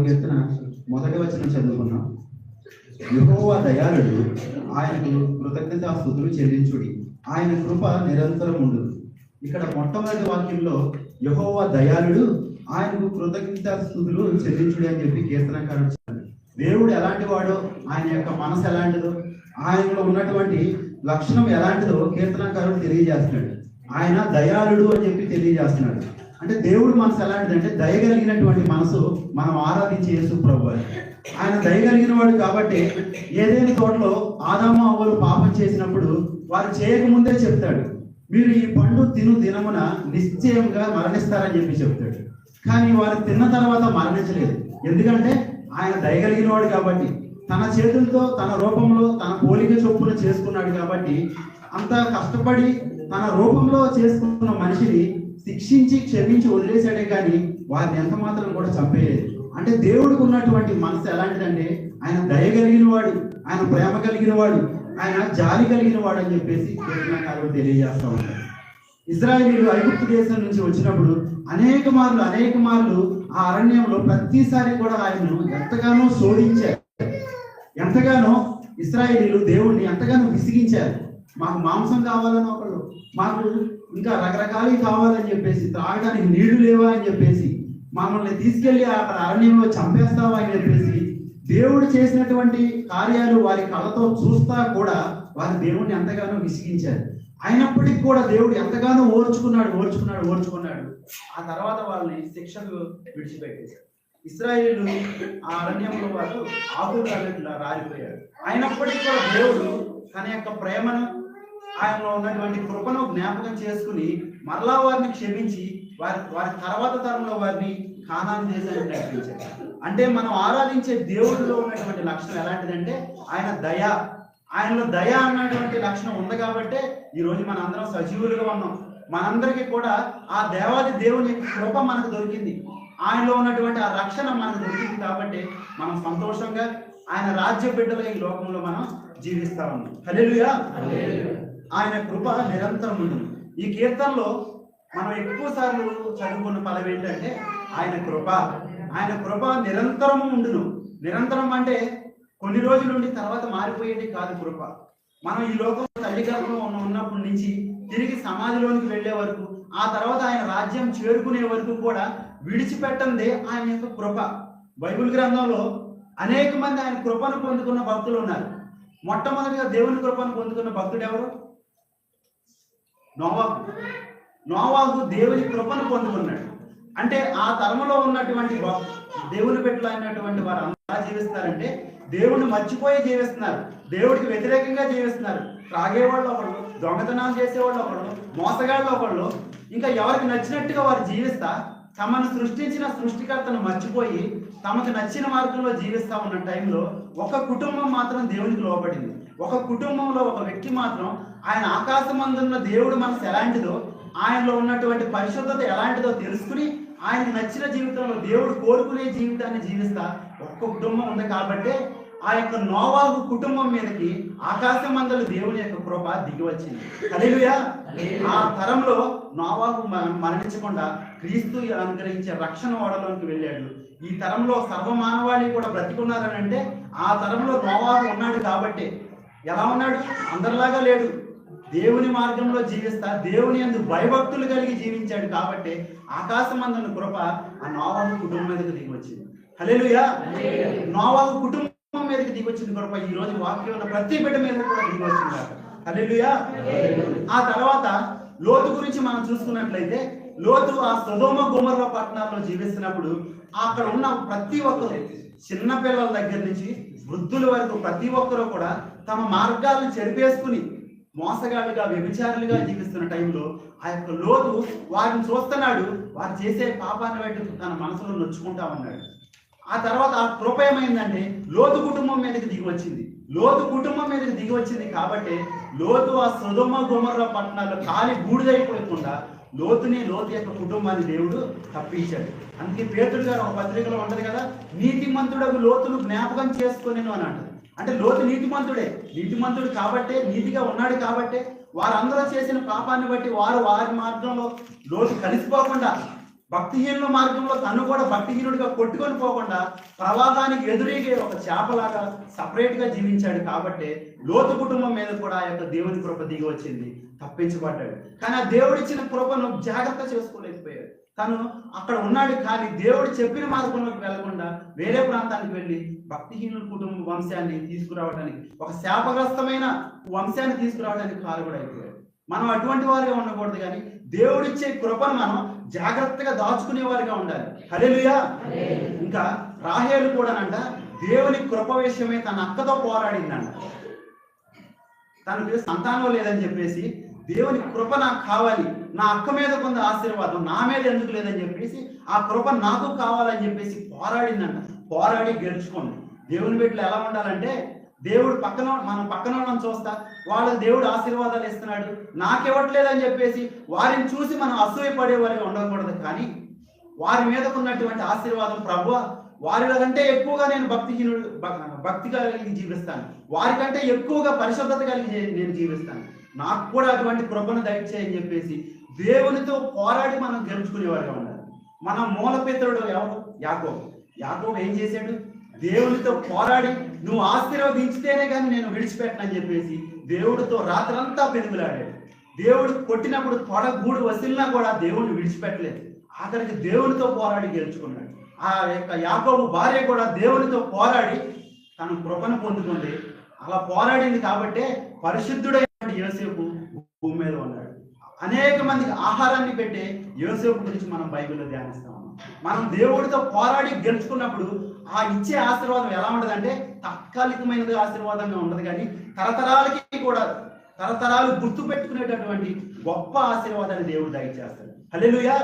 కీర్తన మొదటి వచనం చదువుకున్నాం. యెహోవా దయాళుడు, ఆయనకు కృతజ్ఞతాస్తుతులు చెల్లించుడి, ఆయన కృప నిరంతరం ఉండు. ఇక్కడ మొట్టమొదటి వాక్యంలో యెహోవా దయాళుడు, ఆయనకు కృతజ్ఞతాస్తుతులు చెల్లించుడి అని చెప్పి కీర్తనకారుడు చెప్పాడు. దేవుడు ఎలాంటి వాడో, ఆయన యొక్క మనసు ఎలాంటిదో, ఆయనలో ఉన్నటువంటి లక్షణం ఎలాంటిదో కీర్తనకారుడు తెలియజేస్తున్నాడు. ఆయన దయాళుడు అని చెప్పి తెలియజేస్తున్నాడు. అంటే దేవుడు మనసు ఎలాంటిదంటే దయగలిగినటువంటి మనసు మనం ఆరాధించే యేసు ప్రభువు. ఆయన దయగలిగిన వాడు కాబట్టి ఏదైనా తోటలో ఆదాము అవ్వలు పాపం చేసినప్పుడు వారు చేయకముందే చెప్తాడు, మీరు ఈ పండు తిను దినమున నిశ్చయంగా మరణిస్తారని చెప్పి చెప్తాడు. కానీ వారు తిన్న తర్వాత మరణించలేదు. ఎందుకంటే ఆయన దయగలిగిన వాడు కాబట్టి, తన చేతులతో తన రూపంలో తన పోలిక చొప్పున చేసుకున్నాడు కాబట్టి, అంత కష్టపడి తన రూపంలో చేసుకున్న మనిషిని శిక్షించి క్షమించి వదిలేశాడే కానీ వారిని ఎంత మాత్రం కూడా చంపేయలేదు. అంటే దేవుడికి ఉన్నటువంటి మనసు ఎలాంటిదంటే ఆయన దయ కలిగిన వాడు, ఆయన ప్రేమ కలిగిన వాడు, ఆయన జాలి కలిగిన వాడు అని చెప్పేసి కీర్తనకారుడు తెలియజేస్తూ ఉంటాడు. ఇశ్రాయేలీయులు ఐగుప్తు దేశం నుంచి వచ్చినప్పుడు అనేక మార్లు ఆ అరణ్యంలో ప్రతిసారి కూడా ఆయనను ఎంతగానో శోధించారు. ఎంతగానో ఇశ్రాయేలీయులు దేవుణ్ణి ఎంతగానో విసిగించారు. మాకు మాంసం కావాలని ఒకళ్ళు, మాకు ఇంకా రకరకాలు కావాలని చెప్పేసి, త్రాగడానికి నీళ్లు లేవా అని చెప్పేసి, మమ్మల్ని తీసుకెళ్లి అక్కడ అరణ్యంలో చంపేస్తావా అని చెప్పేసి దేవుడు చేసినటువంటి కార్యాలు వారి కళ్ళతో చూస్తా కూడా వారి దేవుడిని ఎంతగానో విసిగించారు. అయినప్పటికీ కూడా దేవుడు ఎంతగానో ఓర్చుకున్నాడు. ఆ తర్వాత వాళ్ళని శిక్షకు విడిచిపెట్టేశారు. ఇశ్రాయేలు ఆ అరణ్యంలో వారు ఆకులు రాలిపోయారు. అయినప్పటికీ కూడా దేవుడు తన యొక్క ప్రేమను, ఆయనలో ఉన్నటువంటి కృపను జ్ఞాపకం చేసుకుని మరలా వారిని క్షమించి వారి తర్వాత తరంలో వారిని కానాను దేశానికి నడిపించారు. అంటే మనం ఆరాధించే దేవుడిలో ఉన్నటువంటి లక్షణం ఎలాంటిదంటే ఆయన దయ. ఆయనలో దయ అన్నటువంటి లక్షణం ఉంది కాబట్టి ఈరోజు మన అందరం సజీవులుగా ఉన్నాం. మనందరికీ కూడా ఆ దేవాది దేవుని కృప మనకు దొరికింది. ఆయనలో ఉన్నటువంటి ఆ రక్షణ మనకు దొరికింది కాబట్టి మనం సంతోషంగా ఆయన రాజ్య బిడ్డలు ఈ లోకంలో మనం జీవిస్తా ఉన్నాం. హల్లెలూయా. ఆయన కృప నిరంతరం ఉంటుంది. ఈ కీర్తనలో మనం ఎక్కువ సార్లు చదువుకున్న పదం ఏంటంటే ఆయన కృప నిరంతరము ఉండును. నిరంతరం అంటే కొన్ని రోజుల నుండి తర్వాత మారిపోయేది కాదు కృప. మనం ఈ లోకంలో తల్లి గర్భంలో ఉన్నప్పటి నుంచి తిరిగి సమాధిలోనికి వెళ్లే వరకు, ఆ తర్వాత ఆయన రాజ్యం చేరుకునే వరకు కూడా విడిచిపెట్టందే ఆయన యొక్క కృప. బైబిల్ గ్రంథంలో అనేక మంది ఆయన కృపను పొందుకున్న భక్తులు ఉన్నారు. మొట్టమొదటిగా దేవుని కృపను పొందుకున్న భక్తుడు ఎవరు? నోవాహు దేవుని కృపను పొందుకున్నాడు. అంటే ఆ తరములో ఉన్నటువంటి దేవుని బిడ్డలు అయినటువంటి వారు ఎలా జీవిస్తారంటే దేవుడిని మర్చిపోయి జీవిస్తున్నారు, దేవుడికి వ్యతిరేకంగా జీవిస్తున్నారు. త్రాగేవాళ్ళు ఒకళ్ళు, దొంగతనాలు చేసేవాళ్ళు ఒకళ్ళు, మోసగాళ్ళు ఒకళ్ళు, ఇంకా ఎవరికి నచ్చినట్టుగా వారు జీవిస్తా తమను సృష్టించిన సృష్టికర్తను మర్చిపోయి తమకు నచ్చిన మార్గంలో జీవిస్తా ఉన్న టైంలో ఒక కుటుంబం మాత్రం దేవునికి లోబడింది. ఒక కుటుంబంలో ఒక వ్యక్తి మాత్రం ఆయన ఆకాశమందున్న దేవుడు మనసు ఎలాంటిదో, ఆయనలో ఉన్నటువంటి పరిశుద్ధత ఎలాంటిదో తెలుసుకుని ఆయనకు నచ్చిన జీవితంలో దేవుడు కోరుకునే జీవితాన్ని జీవిస్తా ఒక్క కుటుంబం ఉంది. కాబట్టి ఆ యొక్క నోవాహు కుటుంబం మీదకి ఆకాశమందలి దేవుని యొక్క కృప దిగి వచ్చింది. హల్లెలూయా. ఆ తరంలో నోవాహు మరణించకుండా క్రీస్తు అనుగ్రహించే రక్షణ ఓడలోకి వెళ్ళాడు. ఈ తరంలో సర్వమానవాళి కూడా బ్రతికున్నారని అంటే ఆ తరంలో నోవాహు ఉన్నాడు కాబట్టి. ఎలా ఉన్నాడు? అందరిలాగా లేడు. దేవుని మార్గంలో జీవిస్తా దేవుని యందు భయభక్తులు కలిగి జీవించాడు కాబట్టి ఆకాశమందున కృప ఆ నోవాహు కుటుంబం మీదకి దిగి వచ్చింది. హల్లెలూయా. నోవాహు కుటుంబం మీదకి దిగి వచ్చిన కృప ఈ రోజు వాక్యం ఉన్న ప్రతి బిడ్డ మీద కూడా దిగి వచ్చింది. హల్లెలూయా. ఆ తర్వాత లోతు గురించి మనం చూసుకున్నట్లయితే, లోతు ఆ సొదొమ గొమొర్రా పట్టణాల్లో జీవిస్తున్నప్పుడు అక్కడ ఉన్న ప్రతి ఒక్కరు, చిన్న పిల్లల దగ్గర నుంచి వృద్ధుల వరకు ప్రతి ఒక్కరు కూడా తమ మార్గాలను చెరిపేసుకుని మోసగాళ్ళుగా వ్యభిచారులుగా జీవిస్తున్న టైంలో ఆ యొక్క లోతు వారిని చూస్తున్నాడు. వారు చేసే పాపాన్ని బట్టి తన మనసులో నొచ్చుకుంటా ఉన్నాడు. ఆ తర్వాత ఆ కృప ఏమైందంటే లోతు కుటుంబం మీదకి దిగి వచ్చింది. కాబట్టి లోతు ఆ సొదొమ గొమొర్రా పట్టణాల్లో కాలి బూడిదైపోకుండా లోతు యొక్క కుటుంబాన్ని దేవుడు తప్పించాడు. అందుకే పేతురు గారు ఒక పత్రికలో ఉంటది కదా, నీతిమంతుడకు లోతును జ్ఞాపకం చేసుకొని అని అంటారు. అంటే లోతు నీతిమంతుడు కాబట్టే, నీతిగా ఉన్నాడు కాబట్టే వారందరూ చేసిన పాపాన్ని బట్టి వారి మార్గంలో లోతు కలిసిపోకుండా, భక్తిహీనుల మార్గంలో తను కూడా భక్తిహీనుడిగా కొట్టుకొని పోకుండా ప్రవాహానికి ఎదురీగే ఒక చేపలాగా సపరేట్గా జీవించాడు. కాబట్టి లోతు కుటుంబం మీద కూడా ఆ యొక్క దేవుని కృప దిగి వచ్చింది, తప్పించబడ్డాడు. కానీ ఆ దేవుడిచ్చిన కృపను జాగ్రత్త చేసుకోలేకపోయాడు. తను అక్కడ ఉన్నాడు, కానీ దేవుడు చెప్పిన మార్గంలోకి వెళ్లకుండా వేరే ప్రాంతానికి వెళ్ళి భక్తిహీనుల కుటుంబ వంశాన్ని తీసుకురావడానికి, ఒక శాపగ్రస్తమైన వంశాన్ని తీసుకురావడానికి కారకుడు అయిపోయాడు. మనం అటువంటి వారిగా ఉండకూడదు, కానీ దేవుడిచ్చే కృపను మనం జాగ్రత్తగా దాచుకునే వారిగా ఉండాలి. హల్లెలూయా. ఇంకా రాహేలు కూడానంట దేవుని కృప విషయమే తన అక్కతో పోరాడిందంట. తనకు సంతానం లేదని చెప్పేసి దేవుని కృప నాకు కావాలి, నా అక్క మీద కొంత ఆశీర్వాదం నా మీద ఎందుకు లేదని చెప్పేసి ఆ కృప నాకు కావాలని చెప్పేసి పోరాడిందంట. పోరాడి గెలుచుకోండి. దేవుని బిడ్డలు ఎలా ఉండాలంటే, దేవుడు మనం పక్కన వాళ్ళని చూస్తా వాళ్ళకి దేవుడు ఆశీర్వాదాలు ఇస్తున్నాడు, నాకివ్వట్లేదని చెప్పేసి వారిని చూసి మనం అసూయపడే వారిగా ఉండకూడదు. కానీ వారి మీద ఉన్నటువంటి ఆశీర్వాదం, ప్రభువా వారిలో కంటే ఎక్కువగా నేను భక్తి కలిగి జీవిస్తాను, వారికంటే ఎక్కువగా పరిశుద్ధత కలిగి నేను జీవిస్తాను, నాకు కూడా అటువంటి కృపను దయచేయని చెప్పేసి దేవునితో పోరాడి మనం గెలుచుకునేవారుగా ఉండాలి. మన మూలపితరుడు ఎవరు? యాకోబు ఏం చేశాడు? దేవునితో పోరాడి నువ్వు ఆశీర్వదించితేనే కానీ నేను విడిచిపెట్టనని చెప్పేసి దేవుడితో రాత్రంతా పెనుగులాడాడు. దేవుడు కొట్టినప్పుడు గూడు వసిలినా కూడా దేవుడిని విడిచిపెట్టలేదు. ఆఖరికి దేవునితో పోరాడి గెలుచుకున్నాడు. ఆ యొక్క యాకోబు భార్య కూడా దేవునితో పోరాడి తను కృపను పొందుకుంది. అలా పోరాడింది కాబట్టే పరిశుద్ధుడైన యోసేపు భూమి మీద ఉన్నాడు. అనేక మందికి ఆహారాన్ని పెట్టే యోసేపు గురించి మనం బైబిల్లో ధ్యానిస్తాం. మనం దేవుడితో పోరాడి గెలుచుకున్నప్పుడు ఆ ఇచ్చే ఆశీర్వాదం ఎలా ఉండదంటే తాత్కాలికమైనది ఆశీర్వాదంగా ఉండదు, కానీ తరతరాలు గుర్తు పెట్టుకునేటటువంటి గొప్ప ఆశీర్వాదాన్ని దేవుడు దయచేస్తాడు. హల్లెలూయా.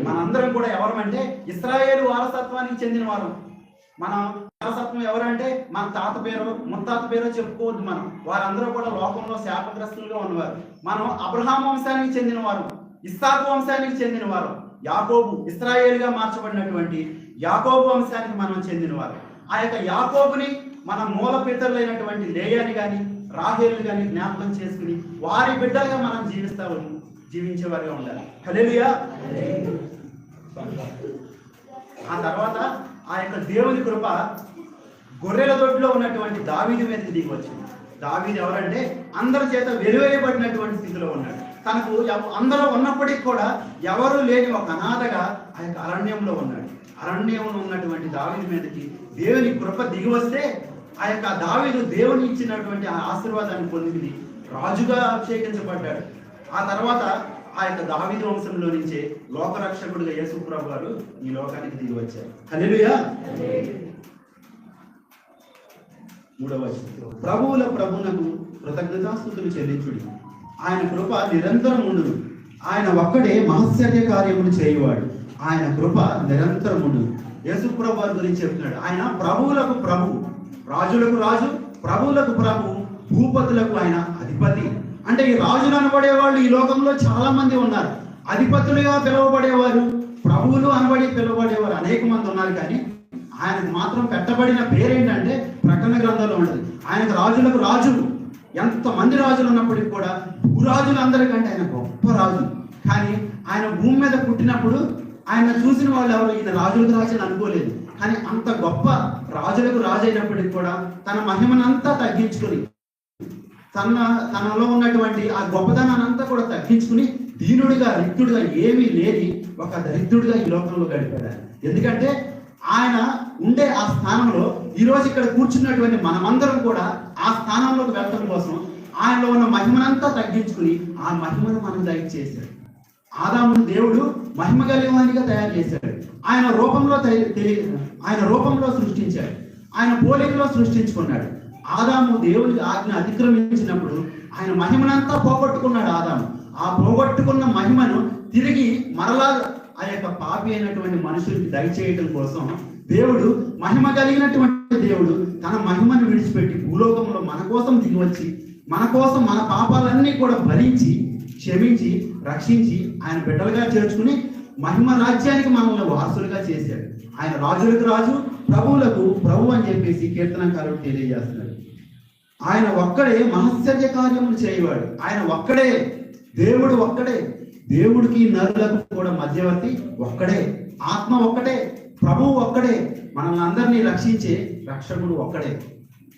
మనందరం కూడా ఎవరమంటే ఇశ్రాయేలు వారసత్వానికి చెందిన వారు. మనం వారసత్వం ఎవరంటే మన తాత పేరు ముత్తాత పేరో చెప్పుకోవద్దు. మనం వారందరూ కూడా లోకంలో శాపగ్రస్తులుగా ఉన్నవారు. మనం అబ్రహాం వంశానికి చెందిన వారు, ఇస్సాకు వంశానికి చెందిన వారు. యాకోబు ఇశ్రాయేలుగా మార్చబడినటువంటి యాకోబు వంశానికి మనం చెందినవారు. ఆ యొక్క యాకోబుని మన మూల పితరులైనటువంటి లేయాని కానీ రాహేలు కానీ జ్ఞాపకం చేసుకుని వారి బిడ్డలుగా మనం జీవించేవారుగా ఉండాలి. హల్లెలూయా. ఆ తర్వాత ఆ యొక్క దేవుని కృప గొర్రెల దొడ్లో ఉన్నటువంటి దావీదు మీదకి దిగి వచ్చింది. దావీదు ఎవరంటే అందరి చేత వెలువేయబడినటువంటి స్థితిలో ఉన్నాడు. తనకు అందరూ ఉన్నప్పటికీ కూడా ఎవరు లేని ఒక అనాథగా ఆ యొక్క అరణ్యంలో ఉన్నాడు. అరణ్యంలో ఉన్నటువంటి దావీదు మీదకి దేవుని కృప దిగి వస్తే ఆ యొక్క దావీదు దేవుని ఇచ్చినటువంటి ఆ ఆశీర్వాదాన్ని పొంది రాజుగా అభిషేకించబడ్డాడు. ఆ తర్వాత ఆ యొక్క దావీదు వంశంలో నుంచే లోకరక్షకుడిగా యేసు ప్రభు గారు ఈ లోకానికి దిగి వచ్చారు. హల్లెలూయా. 3వ వచనం, ప్రభువుల ప్రభువునకు కృతజ్ఞతాస్తుతులు చెల్లించుడి, ఆయన కృప నిరంతరం ఉండును, ఆయన ఒక్కడే మహత్సర్య కార్యములు చేయువాడు, ఆయన కృప నిరంతరం ఉండును. యేసు ప్రభు వారి గురించి చెప్తున్నాడు. ఆయన ప్రభువులకు ప్రభు, రాజులకు రాజు, ప్రభువులకు ప్రభు, భూపతులకు ఆయన అధిపతి. అంటే ఈ రాజులు అనబడేవాళ్ళు ఈ లోకంలో చాలా మంది ఉన్నారు. అధిపతులుగా పిలువబడేవారు, ప్రభువులు అనబడి పిలువబడేవారు అనేక మంది ఉన్నారు. కానీ ఆయనకు మాత్రం పెట్టబడిన పేరేంటంటే ప్రకటన గ్రంథంలో ఉండదు. ఆయనకు రాజులకు రాజు. ఎంతమంది రాజులు ఉన్నప్పటికీ కూడా భూరాజులందరికంటే ఆయన గొప్ప రాజు. కానీ ఆయన భూమి మీద పుట్టినప్పుడు ఆయన చూసిన వాళ్ళు ఎవరు ఈయన రాజులకు రాజు అని అనుకోలేదు. కానీ అంత గొప్ప రాజులకు రాజు అయినప్పటికీ కూడా తన మహిమనంతా తగ్గించుకుని తనలో ఉన్నటువంటి ఆ గొప్పదనాన్ని అంతా కూడా తగ్గించుకుని దీనుడిగా రిక్తుడిగా ఏమీ లేని ఒక దరిద్రుడిగా ఈ లోకంలో గడిపాడు. ఎందుకంటే ఆయన ఉండే ఆ స్థానంలో ఈరోజు ఇక్కడ కూర్చున్నటువంటి మనమందరం కూడా ఆ స్థానంలోకి వెళ్ళడం కోసం ఆయనలో ఉన్న మహిమనంతా తగ్గించుకుని ఆ మహిమను మనం దయచేశాడు. ఆదామును దేవుడు మహిమ కలిగినవానిగా తయారు చేశాడు. ఆయన రూపంలో సృష్టించాడు. ఆయన పోలికలో సృష్టించుకున్నాడు. ఆదాము దేవుడికి ఆజ్ఞ అతిక్రమించినప్పుడు ఆయన మహిమనంతా పోగొట్టుకున్నాడు. ఆదాము ఆ పోగొట్టుకున్న మహిమను తిరిగి మరలా ఆ యొక్క పాపి అయినటువంటి మనుషులకి దయచేయటం కోసం దేవుడు, మహిమ కలిగినటువంటి దేవుడు తన మహిమను విడిచిపెట్టి భూలోకంలో మన కోసం దిగివచ్చి మన కోసం మన పాపాలన్నీ కూడా భరించి క్షమించి రక్షించి ఆయన బిడ్డలుగా చేర్చుకుని మహిమ రాజ్యానికి మనల్ని వారసులుగా చేశాడు. ఆయన రాజులకు రాజు, ప్రభువులకు ప్రభు అని చెప్పేసి కీర్తనకారుడు తెలియజేస్తున్నాడు. ఆయన ఒక్కడే మహశ్చర్య కార్యములు చేయవాడు. ఆయన ఒక్కడే దేవుడు, ఒక్కడే దేవుడికి నరులకు కూడా మధ్యవర్తి ఒక్కడే. ఆత్మ ఒక్కటే, ప్రభువు ఒక్కడే, మనల్ని అందరినీ రక్షించే రక్షకుడు ఒక్కడే.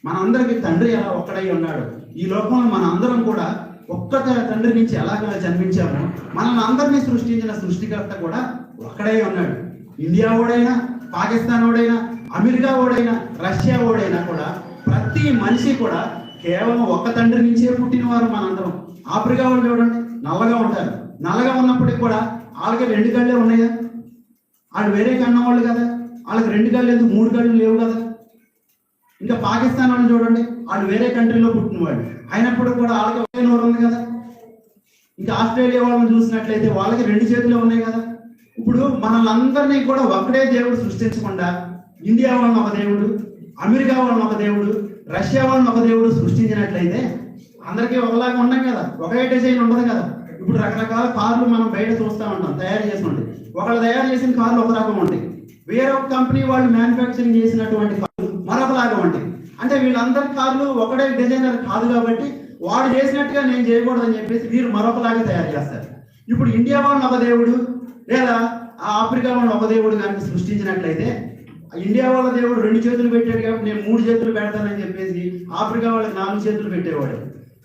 మనందరికీ తండ్రి ఎలా ఒక్కడై ఉన్నాడు, ఈ లోకంలో మన అందరం కూడా ఒక్క తండ్రి నుంచి ఎలాగ జన్మించామో మనల్ని అందరినీ సృష్టించిన సృష్టికర్త కూడా ఒక్కడే ఉన్నాడు. ఇండియా ఓడైనా, పాకిస్తాన్ ఓడైనా, అమెరికా ఓడైనా, రష్యా ఓడైనా కూడా ప్రతి మనిషి కూడా కేవలం ఒక్క తండ్రి నుంచే పుట్టిన వారు మనందరం. ఆఫ్రికా వాళ్ళు చూడండి, నల్లగా ఉంటారు. నల్లగా ఉన్నప్పటికీ కూడా వాళ్ళకి 2 కళ్ళే ఉన్నాయా? వాళ్ళు వేరే కన్నా వాళ్ళు కదా, వాళ్ళకి 2 కళ్ళు ఎందుకు, 3 కళ్ళు లేవు కదా. ఇంకా పాకిస్తాన్ వాళ్ళు చూడండి, వాళ్ళు వేరే కంట్రీలో పుట్టినవాడు, అయినప్పుడు కూడా వాళ్ళకి ఒకే నోరు ఉంది కదా. ఇంకా ఆస్ట్రేలియా వాళ్ళని చూసినట్లయితే వాళ్ళకి 2 చేతులు ఉన్నాయి కదా. ఇప్పుడు మనల్ని అందరినీ కూడా ఒకటే దేవుడు సృష్టించకుండా ఇండియా వాళ్ళని ఒక దేవుడు, అమెరికా వాళ్ళని ఒక దేవుడు, రష్యా వాళ్ళని ఒక దేవుడు సృష్టించినట్లయితే అందరికీ ఒకలాగా ఉన్నాం కదా, ఒకే డిజైన్ ఉండదు కదా. ఇప్పుడు రకరకాల కార్లు మనం బయట చూస్తూ ఉంటాం, తయారు చేసి ఉంటాయి. ఒకళ్ళు తయారు చేసిన కార్లు ఒక రకం ఉంటాయి, వేరే ఒక కంపెనీ వాళ్ళు మ్యానుఫ్యాక్చరింగ్ చేసినటువంటి కార్లు మరొకలాగా ఉంటాయి. అంటే వీళ్ళందరి కార్లు ఒకటే డిజైనర్ కాదు కాబట్టి వాడు చేసినట్టుగా నేను చేయకూడదని చెప్పేసి వీరు మరొకలాగా తయారు చేస్తారు. ఇప్పుడు ఇండియా వాళ్ళని ఒక దేవుడు లేదా ఆఫ్రికా వాళ్ళని ఒక దేవుడు కనుక సృష్టించినట్లయితే ఇండియా వాళ్ళ దేవుడు 2 చేతులు పెట్టాడు కాబట్టి నేను 3 చేతులు పెడతానని చెప్పేసి ఆఫ్రికా వాళ్ళకి 4 చేతులు పెట్టేవాడు.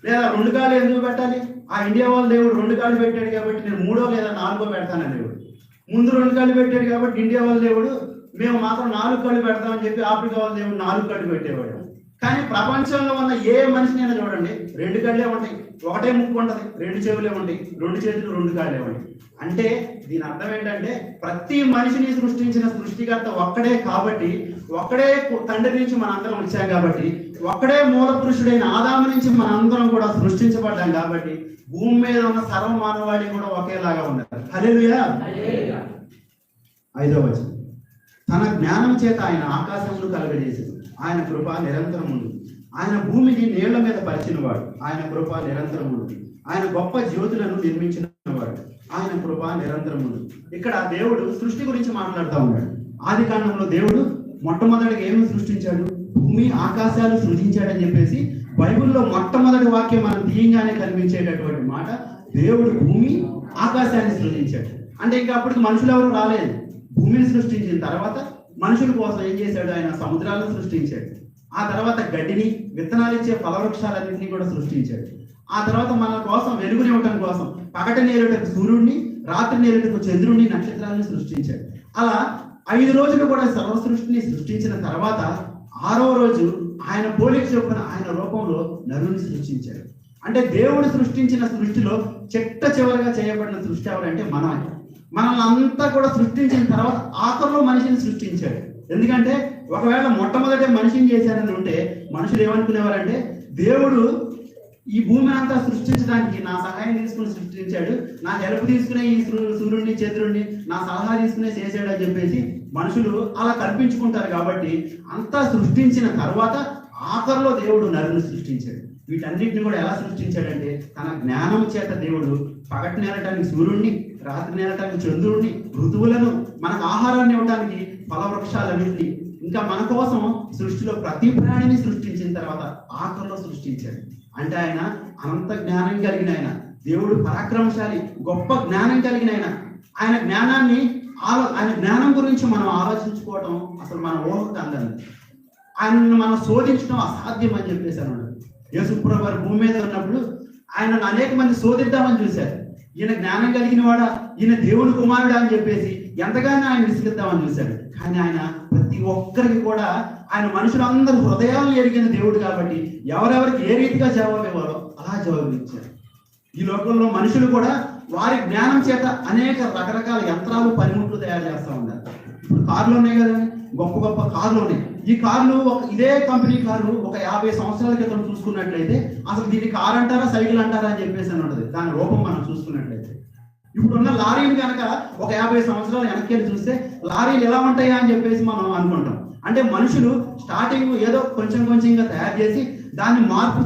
లేదా 2 కాళ్ళు ఎందుకు పెట్టాలి, ఆ ఇండియా వాళ్ళ దేవుడు 2 కాళ్ళు పెట్టాడు కాబట్టి నేను 3ో లేదా 4ో పెడతాననేవాడు. ముందు 2 కాళ్ళు పెట్టాడు కాబట్టి ఇండియా వాళ్ళ దేవుడు మేము మాత్రం 4 కాళ్ళు పెడతామని చెప్పి ఆఫ్రికా వాళ్ళ దేవుడు 4 కాళ్ళు పెట్టేవాడు. కానీ ప్రపంచంలో ఉన్న ఏ మనిషినైనా చూడండి 2 కళ్ళే ఉంటాయి, ఒకటే ముక్కు ఉంటుంది, 2 చెవులే ఉంటాయి, 2 చేతులు 2 కాళ్ళే ఉంటాయి. అంటే దీని అర్థం ఏంటంటే ప్రతి మనిషిని సృష్టించిన సృష్టికర్త ఒక్కడే కాబట్టి, ఒక్కడే తండ్రి నుంచి మన అందరం వచ్చాం కాబట్టి, ఒక్కడే మూల పురుషుడైన ఆదాము నుంచి మన అందరం కూడా సృష్టించబడ్డాం కాబట్టి భూమి మీద ఉన్న సర్వ మానవాళి కూడా ఒకేలాగా ఉన్నారు. హల్లెలూయా. 5వ వచనం, తన జ్ఞానం చేత ఆయన ఆకాశమును కలుగజేసింది, ఆయన కృప నిరంతరం ఉంది. ఆయన భూమిని నీళ్ల మీద పరిచినవాడు, ఆయన కృప నిరంతరం ఉంది. ఆయన గొప్ప జ్యోతులను నిర్మించినవాడు, ఆయన కృప నిరంతరం ఉంది. ఇక్కడ దేవుడు సృష్టి గురించి మాట్లాడుతూ ఉన్నాడు. ఆది కాండంలో దేవుడు మొట్టమొదటిగా ఏమి సృష్టించాడు, భూమి ఆకాశాలు సృజించాడని చెప్పేసి బైబిల్లో మొట్టమొదటి వాక్యం మనం తీయంగానే కనిపించేటటువంటి మాట, దేవుడు భూమి ఆకాశాన్ని సృజించాడు. అంటే ఇంకా అప్పటికి మనుషులు ఎవరు రాలేదు. భూమిని సృష్టించిన తర్వాత మనుషుల కోసం ఏం చేశాడు, ఆయన సముద్రాలను సృష్టించాడు. ఆ తర్వాత గడ్డిని, విత్తనాలు ఇచ్చే ఫలవృక్షాలన్నింటినీ కూడా సృష్టించాడు. ఆ తర్వాత మన కోసం వెలుగునివ్వటం కోసం పగటి నేరుటకు సూర్యుడిని, రాత్రి నేరుటకు చంద్రుడిని, నక్షత్రాలను సృష్టించాడు. అలా 5 రోజులు కూడా సర్వ సృష్టిని సృష్టించిన తర్వాత 6వ రోజు ఆయన పోలిక చొప్పున ఆయన రూపంలో నరుని సృష్టించాడు. అంటే దేవుడు సృష్టించిన సృష్టిలో చిట్ట చివరిగా చేయబడిన సృష్టి ఎవరంటే మనమే. మనల్ని అంతా కూడా సృష్టించిన తర్వాత ఆఖరిలో మనిషిని సృష్టించాడు. ఎందుకంటే ఒకవేళ మొట్టమొదటి మనిషిని చేశారని ఉంటే మనుషులు ఏమనుకునేవారంటే దేవుడు ఈ భూమిని అంతా సృష్టించడానికి నా సహాయం తీసుకుని సృష్టించాడు, నా హెల్ప్ తీసుకునే ఈ సూర్యుడిని, చంద్రుడిని నా సలహా తీసుకునే చేసాడు అని చెప్పేసి మనుషులు అలా కల్పించుకుంటారు. కాబట్టి అంతా సృష్టించిన తర్వాత ఆఖరిలో దేవుడు నరుని సృష్టించాడు. వీటన్నిటిని కూడా ఎలా సృష్టించాడంటే తన జ్ఞానం చేత దేవుడు పగటి నేలటానికి సూర్యుడిని, రాత్రి నేలటానికి చంద్రుడిని, ఋతువులను, మనకు ఆహారాన్ని ఇవ్వడానికి ఫలవృక్షాలన్నింటినీ, ఇంకా మన కోసం సృష్టిలో ప్రతి ప్రాణిని సృష్టించిన తర్వాత ఆఖరిలో సృష్టించాడు. అంటే ఆయన అనంత జ్ఞానం కలిగిన ఆయన, దేవుడు పరాక్రమశాలి, గొప్ప జ్ఞానం కలిగిన ఆయన. ఆయన జ్ఞానాన్ని ఆయన జ్ఞానం గురించి మనం ఆలోచించుకోవటం అసలు మన ఊహకు అందదు. ఆయనను మనం శోధించడం అసాధ్యం అని చెప్పేసి అన్నాడు. యేసుప్రభువు వారు భూమి మీద ఉన్నప్పుడు ఆయనను అనేక మంది శోధిద్దామని చూశారు. ఈయన జ్ఞానం కలిగిన వాడా, ఈయన దేవుని కుమారుడా అని చెప్పేసి ఎంతగానో ఆయన విసిగిద్దామని చూశాడు. కానీ ఆయన ప్రతి ఒక్కరికి కూడా ఆయన మనుషులందరూ హృదయాలను ఎరిగిన దేవుడు కాబట్టి ఎవరెవరికి ఏ రీతిగా జవాబు ఇవ్వాలో అలా జవాబు ఇచ్చారు. ఈ లోకంలో మనుషులు కూడా వారి జ్ఞానం చేత అనేక రకరకాల యంత్రాలు, పనిముట్లు తయారు చేస్తూ ఉన్నారు. ఇప్పుడు కార్లు ఉన్నాయి కదా, గొప్ప గొప్ప కార్లు ఉన్నాయి. ఈ కార్లు ఇదే కంపెనీ కార్లు ఒక 50 సంవత్సరాల క్రితం చూసుకున్నట్లయితే అసలు దీన్ని కార్ అంటారా, సైకిల్ అంటారా అని చెప్పేసి అని ఉంటుంది దాని రూపం మనం చూసుకున్నట్లయితే. ఇప్పుడున్న లారీలు కనుక ఒక 50 సంవత్సరాలు వెనక్కి వెళ్ళి చూస్తే లారీలు ఎలా ఉంటాయా అని చెప్పేసి మనం అనుకుంటాం. అంటే మనుషులు స్టార్టింగ్ ఏదో కొంచెం కొంచెంగా తయారు చేసి దాన్ని మార్పు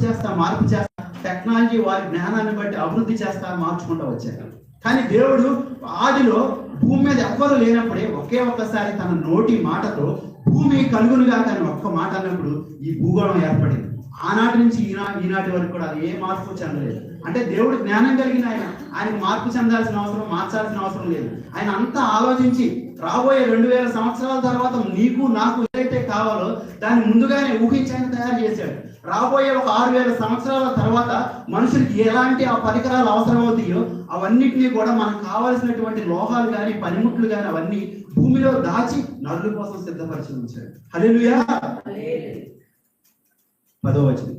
చేస్తా టెక్నాలజీ వారి జ్ఞానాన్ని బట్టి అభివృద్ధి చేస్తా మార్చుకుంటూ వచ్చారు. కానీ దేవుడు ఆదిలో భూమి మీద ఎవ్వరు లేనప్పుడే ఒక్కసారి తన నోటి మాటతో భూమి కలుగునుగా కానీ ఒక్క మాట అన్నప్పుడు ఈ భూగోళం ఏర్పడింది. ఆనాటి నుంచి ఈనాటి వరకు కూడా అది ఏ మార్పు చెందలేదు. అంటే దేవుడు జ్ఞానం కలిగిన ఆయనకు మార్పు చెందాల్సిన అవసరం, మార్చాల్సిన అవసరం లేదు. ఆయన అంతా ఆలోచించి రాబోయే 2000 సంవత్సరాల తర్వాత నీకు నాకు ఏదైతే కావాలో దాన్ని ముందుగానే ఊహించి ఆయన తయారు చేశాడు. రాబోయే ఒక 6000 సంవత్సరాల తర్వాత మనుషులకి ఎలాంటి ఆ పరికరాలు అవసరమవుతాయో అవన్నిటినీ కూడా మనకు కావాల్సినటువంటి లోహాలు కానీ పనిముట్లు కానీ అవన్నీ భూమిలో దాచి నరుల కోసం సిద్ధపరిచి ఉంచాడు. హల్లెలూయా. 10వ వచనం,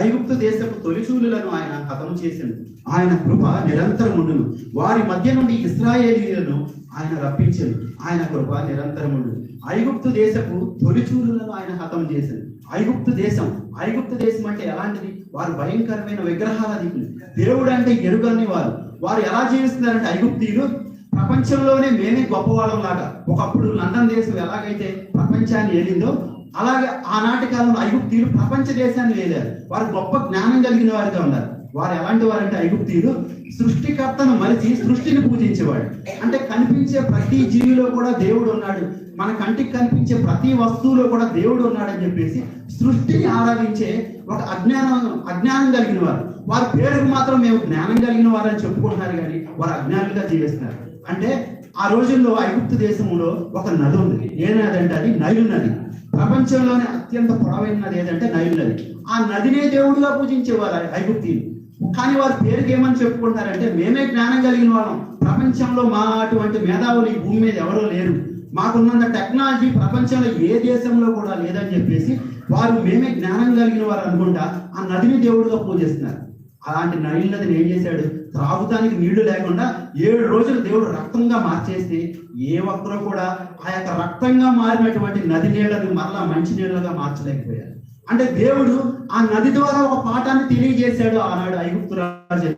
ఐగుప్తు దేశపు తొలిచూలులను ఆయన హతము చేసిండు, ఆయన కృప నిరంతరముండును. వారి మధ్య నుండి ఇశ్రాయేలీయులను ఆయన రప్పించాడు, ఆయన కృప నిరంతరముండును. ఐగుప్తు దేశపు తొలిచూలులను ఆయన హతం చేశాడు. ఐగుప్తు దేశం అంటే ఎలాంటిది? వారు భయంకరమైన విగ్రహారాధికులు, దేవుడు అంటే ఎరుగని వారు ఎలా జీవిస్తున్నారంటే ఐగుప్తీయులు ప్రపంచంలోనే మేమే గొప్పవాళ్ళం లాగా. ఒకప్పుడు లండన్ దేశం ఎలాగైతే ప్రపంచాన్ని ఏలిందో అలాగే ఆనాటి కాలంలో ఐగుప్తీయులు ప్రపంచ దేశాన్ని వేలారు. వారు గొప్ప జ్ఞానం కలిగిన వారిగా ఉన్నారు. వారు ఎలాంటి వారంటే ఐగుప్తీయులు సృష్టికర్తను మరిచి సృష్టిని పూజించేవాడు. అంటే కనిపించే ప్రతి జీవిలో కూడా దేవుడు ఉన్నాడు, మన కంటికి కనిపించే ప్రతి వస్తువులో కూడా దేవుడు ఉన్నాడని చెప్పేసి సృష్టిని ఆరాధించే ఒక అజ్ఞానం కలిగిన వారు. వారి పేరుకు మాత్రం మేము జ్ఞానం కలిగిన వారని చెప్పుకుంటున్నారు, కానీ వారు అజ్ఞానులుగా జీవిస్తున్నారు. అంటే ఆ రోజుల్లో ఐగుప్తు దేశంలో ఒక నది ఉంది. ఏ నది అంటే అది నైలు నది. ప్రపంచంలోనే అత్యంత పొడవైన నది ఏదంటే నైలు నది. ఆ నదినే దేవుడుగా పూజించేవారు ఐగుప్తీయులు. కానీ వారి పేరుకి ఏమని చెప్పుకుంటారంటే మేమే జ్ఞానం కలిగిన వాళ్ళం, ప్రపంచంలో మా అటువంటి మేధావులు ఈ భూమి మీద ఎవరో లేరు, మాకున్నంత టెక్నాలజీ ప్రపంచంలో ఏ దేశంలో కూడా లేదని చెప్పేసి వారు మేమే జ్ఞానం కలిగిన వారు అనుకుంటా ఆ నదిని దేవుడుగా పూజిస్తున్నారు. అలాంటి నైలు నదిని ఏం చేశాడు? త్రాగుతానికి నీళ్లు లేకుండా 7 రోజులు దేవుడు రక్తంగా మార్చేస్తే ఏ ఒక్కరూ కూడా ఆ యొక్క రక్తంగా మారినటువంటి నది నీళ్లను మరలా మంచి నీళ్లుగా మార్చలేకపోయారు. అంటే దేవుడు ఆ నది ద్వారా ఒక పాఠాన్ని తెలియజేశాడు ఆనాడు ఐగుప్తు రాజు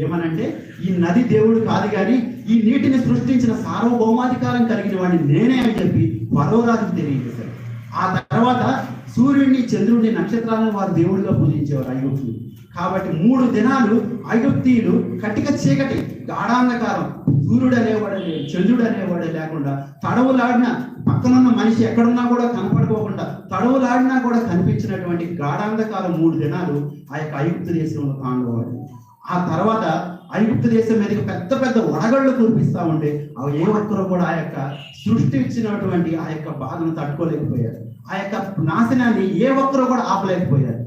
ఏమనంటే ఈ నది దేవుడు కాదు కానీ ఈ నీటిని సృష్టించిన సార్వభౌమాధికారం కలిగిన వాడిని నేనే అని చెప్పి ఫరో రాజుకు తెలియజేశాడు. ఆ తర్వాత సూర్యుడిని, చంద్రుడిని, నక్షత్రాలను వారు దేవుడిగా పూజించేవారు ఐగుప్తులు. కాబట్టి 3 దినాలు ఐగుప్తీయులు కటిక చీకటి, గాఢాంధకారం, సూర్యుడు అనేవాడు చంద్రుడు అనేవాడు లేకుండా తడవులాడిన, పక్కనున్న మనిషి ఎక్కడున్నా కూడా కనపడుకోకుండా తడవులాడినా కూడా కనిపించినటువంటి గాఢాంధకారం 3 దినాలు ఆ యొక్క ఐగుప్తు దేశంలో తాండవాడు. ఆ తర్వాత ఐగుప్తు దేశం మీదకి పెద్ద పెద్ద వడగళ్ళు కురిపిస్తా ఉంటే అవి ఏ ఒక్కరు కూడా ఆ యొక్క సృష్టి ఇచ్చినటువంటి ఆ యొక్క బాధను తట్టుకోలేకపోయారు. ఆ యొక్క నాశనాన్ని ఏ ఒక్కరు కూడా ఆపలేకపోయారు.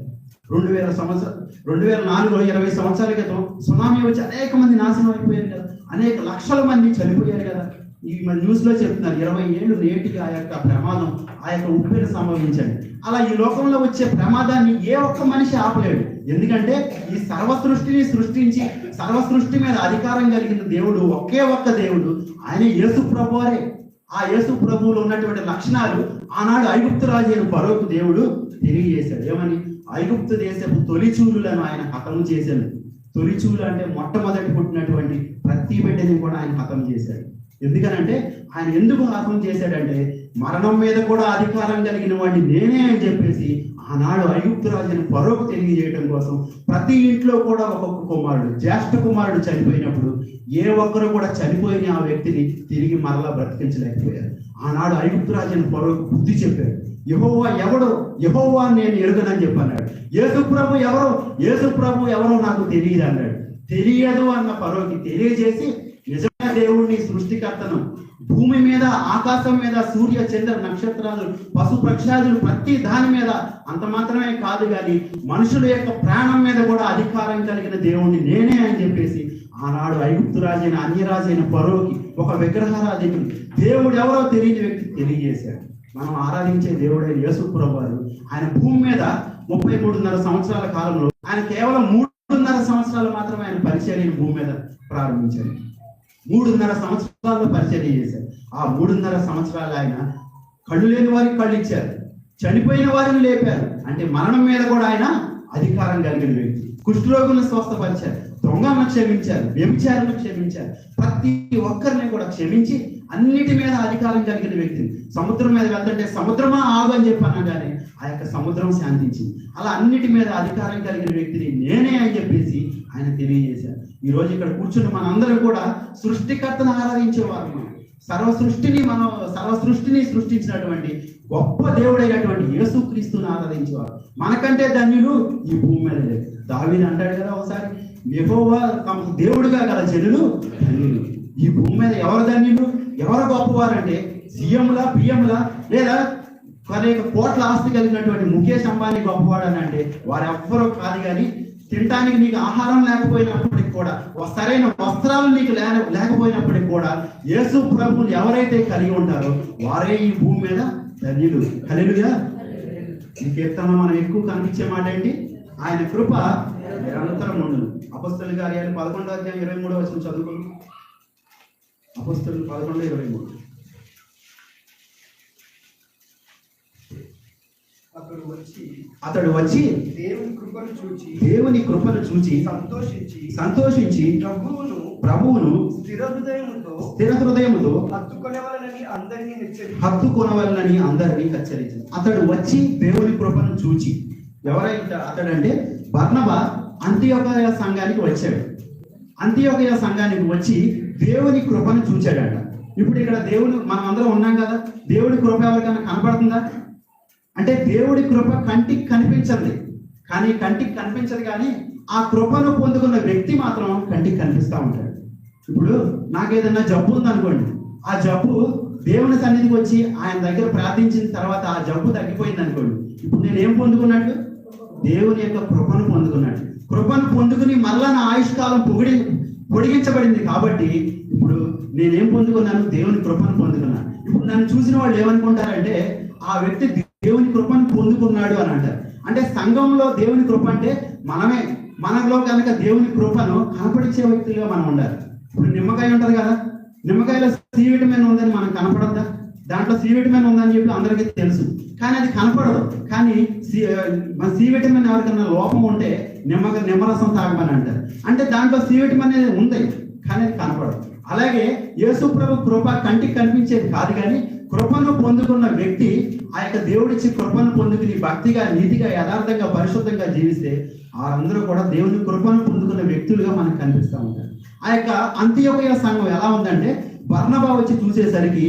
2004లో 20 సంవత్సరాల క్రితం సునామీ వచ్చి అనేక మంది నాశనం అయిపోయారు కదా, అనేక లక్షల మంది చనిపోయారు కదా. ఈ న్యూస్ లో చెప్తున్నారు 20 ఏళ్ళు నేటికి ఆ యొక్క ప్రమాదం, ఆ యొక్క ఉప్పెను సంభవించండి. అలా ఈ లోకంలో వచ్చే ప్రమాదాన్ని ఏ ఒక్క మనిషి ఆపలేడు. ఎందుకంటే ఈ సర్వసృష్టిని సృష్టించి సర్వసృష్టి మీద అధికారం కలిగిన దేవుడు ఒకే ఒక్క దేవుడు, ఆయన యేసు ప్రభువారే. ఆ యేసు ప్రభువులో ఉన్నటువంటి లక్షణాలు ఆనాడు ఐగుప్తు రాజు అయిన ఫరోకు దేవుడు తెలియజేశాడు. ఏమని? ఐగుప్తు దేశపు తొలిచూలులను ఆయన హతం చేశాడు. తొలిచూలు అంటే మొట్టమొదటి పుట్టినటువంటి ప్రతి బిడ్డని కూడా ఆయన హతం చేశాడు. ఎందుకనంటే ఆయన ఎందుకు హతం చేశాడంటే మరణం మీద కూడా అధికారం కలిగిన వాడిని నేనే అని చెప్పేసి ఆనాడు ఐగుప్తు రాజుని ఫరోకు తెలియజేయడం కోసం ప్రతి ఇంట్లో కూడా ఒక్కొక్క కుమారుడు, జ్యేష్ఠ కుమారుడు చనిపోయినప్పుడు ఏ ఒక్కరు కూడా చనిపోయిన ఆ వ్యక్తిని తిరిగి మరలా బ్రతికించలేకపోయారు. ఆనాడు ఐగుప్తు రాజుని ఫరోకు బుద్ధి చెప్పాడు. యెహోవా ఎవడో, యెహోవా నేను ఎరుగనని చెప్పన్నాడు. యేసు ప్రభు ఎవరో నాకు తెలియదు అన్నాడు. తెలియదు అన్న ఫరోకి తెలియజేసి నిజమైన దేవుడిని, సృష్టికర్తను, భూమి మీద, ఆకాశం మీద, సూర్య చంద్ర నక్షత్రాలు, పశు పక్షాదులు ప్రతి దాని మీద, అంత మాత్రమే కాదు కానీ మనుషుల యొక్క ప్రాణం మీద కూడా అధికారం కలిగిన దేవుణ్ణి నేనే అని చెప్పేసి ఆనాడు ఐగుప్తు రాజైన అన్యరాజైన ఫరోకి, ఒక విగ్రహారాధికుడు, దేవుడు ఎవరో తెలియని వ్యక్తి తెలియజేశాడు. మనం ఆరాధించే దేవుడైన యేసు ప్రభువారు ఆయన భూమి మీద 33.5 సంవత్సరాల కాలంలో ఆయన కేవలం 3.5 సంవత్సరాలు మాత్రమే ఆయన పరిచర్యను భూమి మీద ప్రారంభించారు. 3.5 సంవత్సరాల్లో పరిచర్య చేశారు. ఆ 3.5 సంవత్సరాలు ఆయన కళ్ళు లేని వారికి కళ్ళు ఇచ్చారు, చనిపోయిన వారిని లేపారు. అంటే మరణం మీద కూడా ఆయన అధికారం కలిగిన వ్యక్తి. కుష్ఠరోగులను స్వస్థపరిచారు, దొంగలను క్షమించారు, వ్యభిచారులను క్షమించారు, ప్రతి ఒక్కరిని కూడా క్షమించి అన్నిటి మీద అధికారం కలిగిన వ్యక్తి. సముద్రం మీద వెళ్తుంటే సముద్రమా ఆగు అని చెప్పాను కానీ ఆ యొక్క సముద్రం శాంతించింది. అలా అన్నిటి మీద అధికారం కలిగిన వ్యక్తిని నేనే అని చెప్పేసి ఆయన తెలియజేశారు. ఈ రోజు ఇక్కడ కూర్చుని మనందరం కూడా సృష్టికర్తను ఆరాధించేవారు. మనం సర్వసృష్టిని సృష్టించినటువంటి గొప్ప దేవుడైనటువంటి యేసుక్రీస్తుని ఆరాధించేవారు మనకంటే ధన్యులు ఈ భూమి మీద లేదు. దావీదు అంటాడు కదా ఒకసారి, యెహోవా తమకు దేవుడుగా గల జనులు ధన్యులు. ఈ భూమి మీద ఎవరు ధన్యులు, ఎవరు గొప్పవారంటే సీఎంలా పిఎంలా లేదా అనేక కోట్ల ఆస్తి కలిగినటువంటి ముఖేష్ అంబానీ గొప్పవాడు అని అంటే వారెవ్వరూ కాదు. కానీ తినటానికి నీకు ఆహారం లేకపోయినప్పటికి కూడా, సరైన వస్త్రాలు నీకు లేకపోయినప్పటికి కూడా యేసు ప్రభువుని ఎవరైతే కలిగి ఉంటారో వారే ఈ భూమి మీద ధన్యులు. హల్లెలూయా. ఈ కీర్తన మనం ఎక్కువ కనిపించే మాట ఏంటి? ఆయన కృప నిరంతరం ఉండును. అపొస్తలుల కార్యాలు 11:23 చదువుకున్నాం. అపొస్తలులు 11:23. అతడు వచ్చి దేవుని కృపను చూచి సంతోషించి ప్రభువును స్థిర హృదయముతో హత్తుకొనవలనని అందరినీ హెచ్చరించాడు. అతడు వచ్చి దేవుని కృపను చూచి, ఎవరైతే అతడంటే బర్నబా అంతియోకయ సంఘానికి వచ్చాడు. అంతియోకయ సంఘానికి వచ్చి దేవుని కృపను చూచాడట. ఇప్పుడు ఇక్కడ దేవుని మనం అందరం ఉన్నాం కదా, దేవుడి కృప ఎవరికైనా కనపడుతుందా అంటే దేవుడి కృప కంటికి కనిపించదు. కానీ ఆ కృపను పొందుకున్న వ్యక్తి మాత్రం కంటికి కనిపిస్తూ ఉంటాడు. ఇప్పుడు నాకేదన్నా జబ్బు ఉందనుకోండి, ఆ జబ్బు దేవుని సన్నిధికి వచ్చి ఆయన దగ్గర ప్రార్థించిన తర్వాత ఆ జబ్బు తగ్గిపోయింది అనుకోండి, ఇప్పుడు నేను ఏం పొందుకున్నట్టు? దేవుని యొక్క కృపను పొందుకున్నట్టు. కృపను పొందుకుని మళ్ళా నా ఆయుష్కాలం పొడిగించబడింది కాబట్టి ఇప్పుడు నేనేం పొందుకున్నాను? దేవుని కృపను పొందుకున్నాను. ఇప్పుడు నన్ను చూసిన వాళ్ళు ఏమనుకుంటారంటే ఆ వ్యక్తి దేవుని కృపను పొందుకున్నాడు అని అంటారు. అంటే సంఘంలో దేవుని కృప అంటే మనలో కనుక దేవుని కృపను కనపడిచ్చే వ్యక్తులుగా మనం ఉండాలి. ఇప్పుడు నిమ్మకాయ ఉంటుంది కదా, నిమ్మకాయలో సి విటమిన్ ఉందని మనం కనపడద్దా? దాంట్లో సి విటమిన్ ఉందని చెప్పి అందరికీ తెలుసు, కానీ అది కనపడదు. కానీ సి విటమిన్ ఎవరికైనా లోపం ఉంటే నిమ్మరసం తాగమని అంటారు. అంటే దాంట్లో సి విటమిన్ అనేది ఉంది, కానీ అది కనపడదు. అలాగే యేసు ప్రభు కృప కంటికి కనిపించేది కాదు, కానీ కృపను పొందుకున్న వ్యక్తి ఆ యొక్క దేవుడిచ్చి కృపను పొందుకుని భక్తిగా, నీతిగా, యథార్థంగా, పరిశుద్ధంగా జీవిస్తే వారందరూ కూడా దేవుని కృపను పొందుకున్న వ్యక్తులుగా మనకు కనిపిస్తూ ఉంటారు. ఆ యొక్క అంతియోకయ సంఘం ఎలా ఉందంటే బర్నబా వచ్చి చూసేసరికి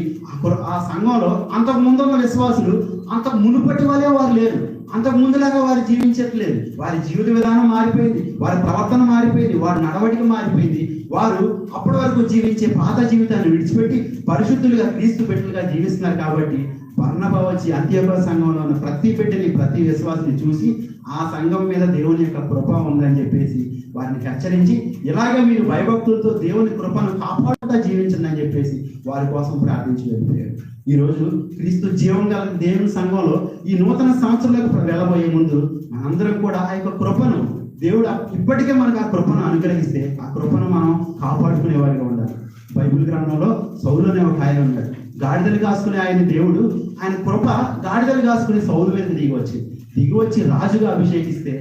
ఆ సంఘంలో అంతకు ముందున్న విశ్వాసులు అంతకు మునుపటి వాళ్ళే వారు లేరు. అంతకు ముందులాగా వారు జీవించట్లేదు. వారి జీవిత విధానం మారిపోయింది, వారి ప్రవర్తన మారిపోయింది, వారి నడవడిక మారిపోయింది. వారు అప్పటి వరకు జీవించే పాత జీవితాన్ని విడిచిపెట్టి పరిశుద్ధులుగా, క్రీస్తు బిడ్డలుగా జీవిస్తున్నారు. కాబట్టి బర్నబా వచ్చి అంత్యోకయ సంఘంలో ఉన్న ప్రతి బిడ్డని, ప్రతి విశ్వాసిని చూసి ఆ సంఘం మీద దేవుని యొక్క కృప ఉందని చెప్పేసి వారిని హెచ్చరించి, ఇలాగే మీరు భయభక్తులతో దేవుని కృపను కాపాడుతూ జీవించండి అని చెప్పేసి వారి కోసం ప్రార్థించి వెళ్ళిపోయారు. ఈరోజు క్రీస్తు జీవం గల దేవుని సంఘంలో ఈ నూతన సంవత్సరంలోకి వెళ్ళబోయే ముందు మనందరం కూడా ఆ యొక్క కృపను దేవుడు ఇప్పటికే మనకు ఆ కృపను అనుగ్రహిస్తే ఆ కృపను మనం కాపాడుకునే వారిగా ఉండాలి. బైబిల్ గ్రంథంలో సౌలు అనే ఒక ఆయన ఉన్నాడు. గాడిదలు కాసుకునే ఆయన దేవుడు, ఆయన కృప గాడిదలు కాసుకునే సౌలు మీద దిగి వచ్చి రాజుగా అభిషేకిస్తే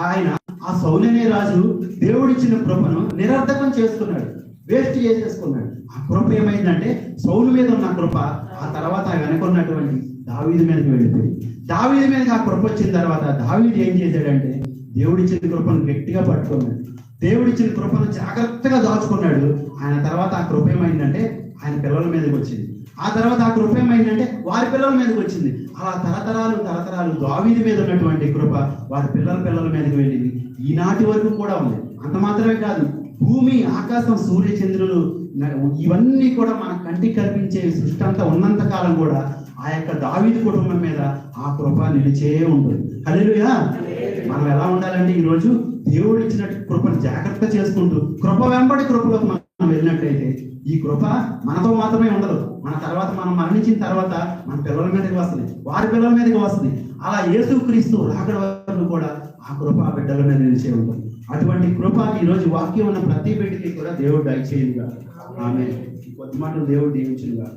ఆయన ఆ సౌలు అనే రాజు దేవుడిచ్చిన కృపను నిరర్థకం చేసుకున్నాడు, వేస్ట్ చేసేసుకున్నాడు. ఆ కృప ఏమైందంటే సౌలు మీద ఉన్న కృప ఆ తర్వాత వెనకున్నటువంటి దావీదు మీదకి వెళ్ళిపోయింది. దావీదు మీదకి ఆ కృప వచ్చిన తర్వాత దావీదు ఏం చేశాడంటే దేవుడిచ్చిన కృపను గట్టిగా పట్టుకున్నాడు, దేవుడిచ్చిన కృపను జాగ్రత్తగా దాచుకున్నాడు. ఆయన తర్వాత ఆ కృప ఏమైందంటే ఆయన పిల్లల మీదకి వచ్చింది. ఆ తర్వాత ఆ కృప ఏమైందంటే వారి పిల్లల మీదకి వచ్చింది. అలా తరతరాలు దావీదు మీద ఉన్నటువంటి కృప వారి పిల్లల మీదకి వెళ్ళింది. ఈనాటి వరకు కూడా ఉంది. అంత మాత్రమే కాదు, భూమి, ఆకాశం, సూర్య చంద్రులు ఇవన్నీ కూడా మన కంటికి కనిపించే సృష్టి అంతా ఉన్నంత కాలం కూడా ఆ యొక్క దావీదు కుటుంబం మీద ఆ కృప నిలిచే ఉంటుంది. హల్లెలూయా. మనం ఎలా ఉండాలంటే ఈరోజు దేవుడు ఇచ్చినట్టు కృపను జాగ్రత్త చేసుకుంటూ కృప వెంబడి కృపలోకి మనం వెళ్ళినట్లయితే ఈ కృప మనతో మాత్రమే ఉండదు, మన తర్వాత మనం మరణించిన తర్వాత మన పిల్లల మీదకి వస్తుంది, వారి పిల్లల మీదకి వస్తుంది. అలా యేసుక్రీస్తు రాకడ వరకు కూడా ఆ కృప ఆ బిడ్డల మీద నిలిచే ఉంటుంది. అటువంటి కృప ఈరోజు వాక్యం ఉన్న ప్రతి బిడ్డకి కూడా దేవుడు దయచేయుగా. ఆమేన్. ఈ కొద్ది మాటలు దేవుడు దీవించుగా.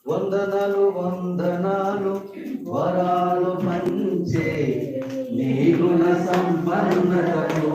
వందనాలు వరాలు పంచే నీ గుణ సంపన్నతకు